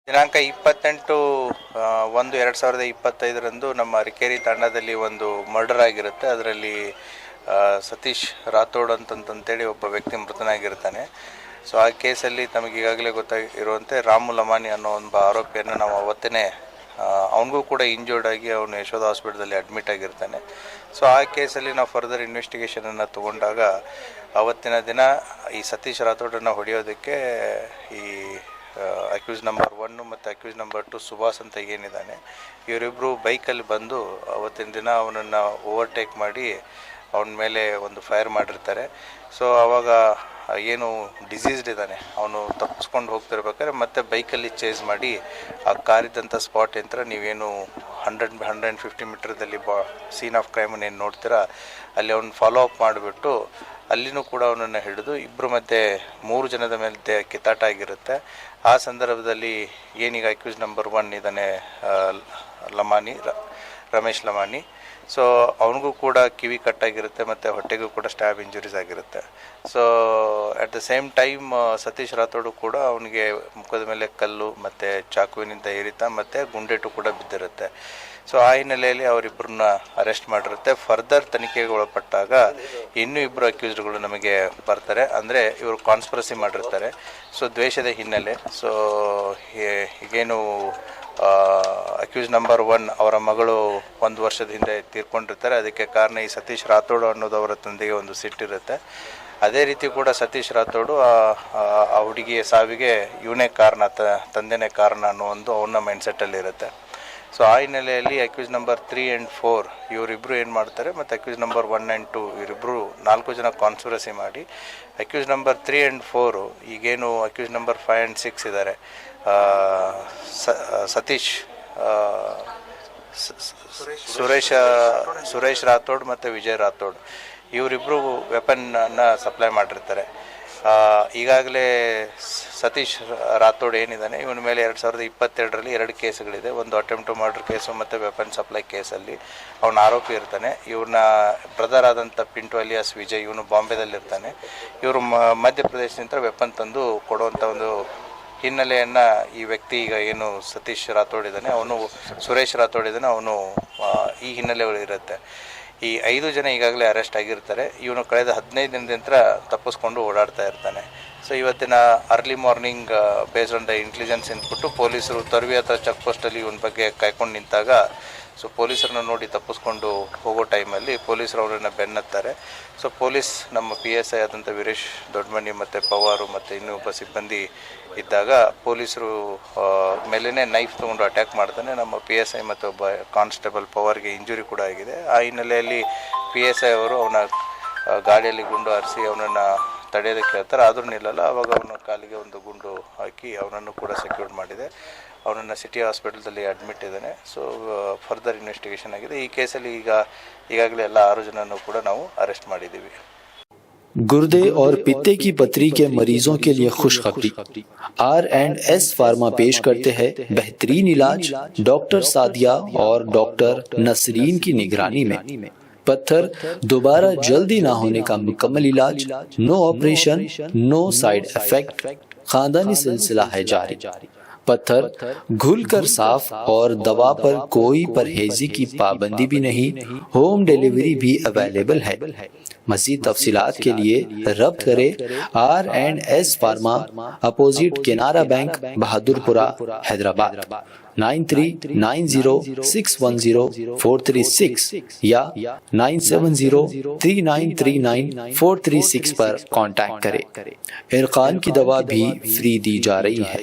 ದಿನಾಂಕ 28/1/2025 ನಮ್ಮ ಅರಕೇರಿ ತಾಂಡದಲ್ಲಿ ಒಂದು ಮರ್ಡರ್ ಆಗಿರುತ್ತೆ. ಅದರಲ್ಲಿ ಸತೀಶ್ ರಾಥೋಡ್ ಅಂತಂತೇಳಿ ಒಬ್ಬ ವ್ಯಕ್ತಿ ಮೃತನಾಗಿರ್ತಾನೆ. ಸೊ ಆ ಕೇಸಲ್ಲಿ ತಮಗೆ ಈಗಾಗಲೇ ಗೊತ್ತಾಗಿರುವಂತೆ ರಾಮು ಲಮಾನಿ ಅನ್ನೋ ಒಬ್ಬ ಆರೋಪಿಯನ್ನು ನಾವು ಅವತ್ತೇ ಅವನಿಗೂ ಕೂಡ ಇಂಜೂರ್ಡ್ ಆಗಿ ಅವನು ಯಶೋಧ ಹಾಸ್ಪಿಟಲಲ್ಲಿ ಅಡ್ಮಿಟ್ ಆಗಿರ್ತಾನೆ. ಸೊ ಆ ಕೇಸಲ್ಲಿ ನಾವು ಫರ್ದರ್ ಇನ್ವೆಸ್ಟಿಗೇಷನನ್ನು ತಗೊಂಡಾಗ ಅವತ್ತಿನ ದಿನ ಈ ಸತೀಶ್ ರಾಥೋಡನ್ನು ಹೊಡೆಯೋದಕ್ಕೆ ಈ ಅಕ್ಯೂಸ್ ನಂಬರ್ 1 ಮತ್ತು ಅಕ್ಯೂಸ್ ನಂಬರ್ 2 ಸುಭಾಸ್ ಅಂತ ಏನಿದ್ದಾನೆ, ಇವರಿಬ್ಬರು ಬೈಕಲ್ಲಿ ಬಂದು ಅವತ್ತಿನ ದಿನ ಅವನನ್ನು ಓವರ್ಟೇಕ್ ಮಾಡಿ ಅವನ ಮೇಲೆ ಒಂದು ಫೈರ್ ಮಾಡಿರ್ತಾರೆ. ಸೊ ಆವಾಗ ಏನು ಡಿಸೀಸ್ಡ್ ಇದ್ದಾನೆ ಅವನು ತಪ್ಪಿಸ್ಕೊಂಡು ಹೋಗ್ತಿರ್ಬೇಕಾದ್ರೆ ಮತ್ತೆ ಬೈಕಲ್ಲಿ ಚೇಸ್ ಮಾಡಿ ಆ ಕಾರಿದ್ದಂಥ ಸ್ಪಾಟ್ ಯಂತ್ರ ನೀವೇನು 100-150 ಮೀಟರ್ದಲ್ಲಿ ಸೀನ್ ಆಫ್ ಕ್ರೈಮನ್ನು ಏನು ನೋಡ್ತೀರಾ ಅಲ್ಲಿ ಅವ್ನು ಫಾಲೋ ಅಪ್ ಮಾಡಿಬಿಟ್ಟು ಅಲ್ಲಿನೂ ಕೂಡ ಅವನನ್ನು ಹಿಡಿದು ಇಬ್ಬರು ಮಧ್ಯೆ 3 ಜನದ ಮೇಲೆ ಕಿತ್ತಾಟ ಆಗಿರುತ್ತೆ. ಆ ಸಂದರ್ಭದಲ್ಲಿ ಏನೀಗ ಅಕ್ಯೂಸ್ ನಂಬರ್ 1 ಇದ್ದಾನೆ ರಮೇಶ್ ಲಮಾನಿ. ಸೊ ಅವನಿಗೂ ಕೂಡ ಕಿವಿ ಕಟ್ಟಾಗಿರುತ್ತೆ ಮತ್ತು ಹೊಟ್ಟೆಗೂ ಕೂಡ ಸ್ಟ್ಯಾಬ್ ಇಂಜುರೀಸ್ ಆಗಿರುತ್ತೆ. So at the same time Satish Rathod ಕೂಡ ಅವನಿಗೆ ಮುಖದ ಮೇಲೆ ಕಲ್ಲು ಮತ್ತು ಚಾಕುವಿನಿಂದ ಏರಿತ ಮತ್ತು ಗುಂಡೇಟು ಕೂಡ ಬಿದ್ದಿರುತ್ತೆ. ಸೊ ಆ ಹಿನ್ನೆಲೆಯಲ್ಲಿ ಅವರಿಬ್ಬರನ್ನ ಅರೆಸ್ಟ್ ಮಾಡಿರುತ್ತೆ. ಫರ್ದರ್ ತನಿಖೆಗೆ ಒಳಪಟ್ಟಾಗ ಇನ್ನೂ ಇಬ್ಬರು ಅಕ್ಯೂಸ್ಡ್ಗಳು ನಮಗೆ ಬರ್ತಾರೆ. ಅಂದರೆ ಇವರು ಕಾನ್ಸ್ಪಿರಸಿ ಮಾಡಿರ್ತಾರೆ. ಸೊ ದ್ವೇಷದ ಹಿನ್ನೆಲೆ. ಸೊ ಈಗೇನು ಅಕ್ಯೂಸ್ ನಂಬರ್ 1 ಅವರ ಮಗಳು 1 ವರ್ಷದ ಹಿಂದೆ ತೀರ್ಕೊಂಡಿರ್ತಾರೆ. ಅದಕ್ಕೆ ಕಾರಣ ಈ ಸತೀಶ್ ರಾಥೋಡು ಅನ್ನೋದು ಅವರ ತಂದೆಗೆ ಒಂದು ಸಿಟ್ಟಿರುತ್ತೆ. ಅದೇ ರೀತಿ ಕೂಡ ಸತೀಶ್ ರಾಥೋಡು ಆ ಹುಡುಗಿಯ ಸಾವಿಗೆ ಇವನೇ ಕಾರಣ, ತಂದೆನೇ ಕಾರಣ ಅನ್ನೋ ಒಂದು ಅವನ ಮೈಂಡ್ಸೆಟ್ಟಲ್ಲಿ ಇರುತ್ತೆ. ಸೊ ಆ ಹಿನ್ನೆಲೆಯಲ್ಲಿ ಅಕ್ಯೂಸ್ ನಂಬರ್ 3 and 4 ಇವರಿಬ್ಬರು ಏನು ಮಾಡ್ತಾರೆ, ಮತ್ತು ಅಕ್ಯೂಸ್ ನಂಬರ್ 1 and 2 ಇವರಿಬ್ಬರು 4 ಜನ ಕಾನ್ಸ್ಪಿರಸಿ ಮಾಡಿ ಅಕ್ಯೂಸ್ ನಂಬರ್ 3 and 4 ಈಗೇನು ಅಕ್ಯೂಸ್ ನಂಬರ್ 5 and 6 ಇದ್ದಾರೆ, ಸತೀಶ್ ಸುರೇಶ್ ರಾಥೋಡ್ ಮತ್ತು ವಿಜಯ್ ರಾಥೋಡ್ ಇವರಿಬ್ಬರು ವೆಪನ್ನ ಸಪ್ಲೈ ಮಾಡಿರ್ತಾರೆ. ಈಗಾಗಲೇ ಸತೀಶ್ ರಾಥೋಡ್ ಏನಿದ್ದಾನೆ ಇವನ ಮೇಲೆ 2022ರಲ್ಲಿ 2 ಕೇಸ್ಗಳಿದೆ. ಒಂದು ಅಟೆಂಪ್ಟ್ ಟು ಮರ್ಡರ್ ಕೇಸು ಮತ್ತು ವೆಪನ್ ಸಪ್ಲೈ ಕೇಸಲ್ಲಿ ಅವನ ಆರೋಪಿ ಇರ್ತಾನೆ. ಇವ್ರನ್ನ ಬ್ರದರ್ ಆದಂಥ ಪಿಂಟು ಅಲಿಯಾಸ್ ವಿಜಯ್ ಇವನು ಬಾಂಬೆದಲ್ಲಿರ್ತಾನೆ. ಇವರು ಮಧ್ಯಪ್ರದೇಶದಿಂದ ವೆಪನ್ ತಂದು ಕೊಡುವಂಥ ಒಂದು ಹಿನ್ನೆಲೆಯನ್ನು ಈ ವ್ಯಕ್ತಿ ಈಗ ಏನು ಸತೀಶ್ ರಾಥೋಡ್ ಇದ್ದಾನೆ ಅವನು ಸುರೇಶ್ ರಾಥೋಡ್ ಇದ್ದಾನೆ ಅವನು ಈ ಹಿನ್ನೆಲೆಗಳು ಇರುತ್ತೆ. ಈ 5 ಜನ ಈಗಾಗಲೇ ಅರೆಸ್ಟ್ ಆಗಿರ್ತಾರೆ. ಇವನು ಕಳೆದ 15 ದಿನದಿಂದ ತಪ್ಪಿಸ್ಕೊಂಡು ಓಡಾಡ್ತಾ ಇರ್ತಾನೆ. ಸೊ ಇವತ್ತಿನ early morning based on the intelligence input ಪೊಲೀಸರು ತರ್ವಿ ಅಥವಾ ಚೆಕ್ ಪೋಸ್ಟಲ್ಲಿ ಇವನ ಬಗ್ಗೆ ಕಾಯ್ಕೊಂಡು ನಿಂತಾಗ ಸೊ ಪೊಲೀಸರನ್ನ ನೋಡಿ ತಪ್ಪಿಸ್ಕೊಂಡು ಹೋಗೋ ಟೈಮಲ್ಲಿ ಪೊಲೀಸರು ಅವರನ್ನು ಬೆನ್ನತ್ತಾರೆ. ಸೊ ಪೊಲೀಸ್ ನಮ್ಮ PSI ಆದಂಥ ವೀರೇಶ್ ದೊಡ್ಡಮನಿ ಮತ್ತು ಪವಾರು ಮತ್ತು ಇನ್ನೊಬ್ಬ ಸಿಬ್ಬಂದಿ ಇದ್ದಾಗ ಪೊಲೀಸರು ಮೇಲೇ ನೈಫ್ ತೊಗೊಂಡು ಅಟ್ಯಾಕ್ ಮಾಡ್ತಾನೆ. ನಮ್ಮ PSI ಮತ್ತು ಒಬ್ಬ ಕಾನ್ಸ್ಟೇಬಲ್ ಪವರ್ಗೆ ಇಂಜುರಿ ಕೂಡ ಆಗಿದೆ. ಆ ಹಿನ್ನೆಲೆಯಲ್ಲಿ PSI ಅವರು ಅವನ ಗಾಡಿಯಲ್ಲಿ ಗುಂಡು ಹಾರಿಸಿ ಅವನನ್ನು ತಡೆಯೋದಕ್ಕೆ ಹೇಳ್ತಾರೆ. ಆದರೂ ನಿಲ್ಲಲ್ಲ. ಆವಾಗ ಅವನ ಕಾಲಿಗೆ ಒಂದು ಗುಂಡು ಹಾಕಿ ಅವನನ್ನು ಕೂಡ ಸೆಕ್ಯೂರ್ ಮಾಡಿದೆ. ಅವನನ್ನು ಸಿಟಿ ಹಾಸ್ಪಿಟಲ್ದಲ್ಲಿ ಅಡ್ಮಿಟ್ ಇದ್ದಾನೆ. ಸೊ ಫರ್ದರ್ ಇನ್ವೆಸ್ಟಿಗೇಷನ್ ಆಗಿದೆ. ಈ ಕೇಸಲ್ಲಿ ಈಗಾಗಲೇ ಎಲ್ಲ 6 ಜನನ್ನು ಕೂಡ ನಾವು ಅರೆಸ್ಟ್ ಮಾಡಿದ್ದೀವಿ. गुर्दे और पित्ते की पथरी के मरीजों के लिए खुशखबरी। R&S फार्मा पेश करते हैं बेहतरीन इलाज डॉक्टर सादिया और डॉक्टर नसरीन की निगरानी में। पत्थर दोबारा जल्दी ना होने का मुकम्मल इलाज, no operation, no side effect, खानदानी सिलसिला है जारी। पत्थर घुलकर साफ और दवा पर कोई परहेजी की पाबंदी भी नहीं, होम डिलीवरी भी अवेलेबल है। मज़ीद तफसीलात के लिए रब्त करें R&S pharma, opposite Canara bank, Bahadurpura, Hyderabad 9390610436 या 9703939436 पर कांटेक्ट करें। इरकान की दवा भी फ्री दी जा रही है।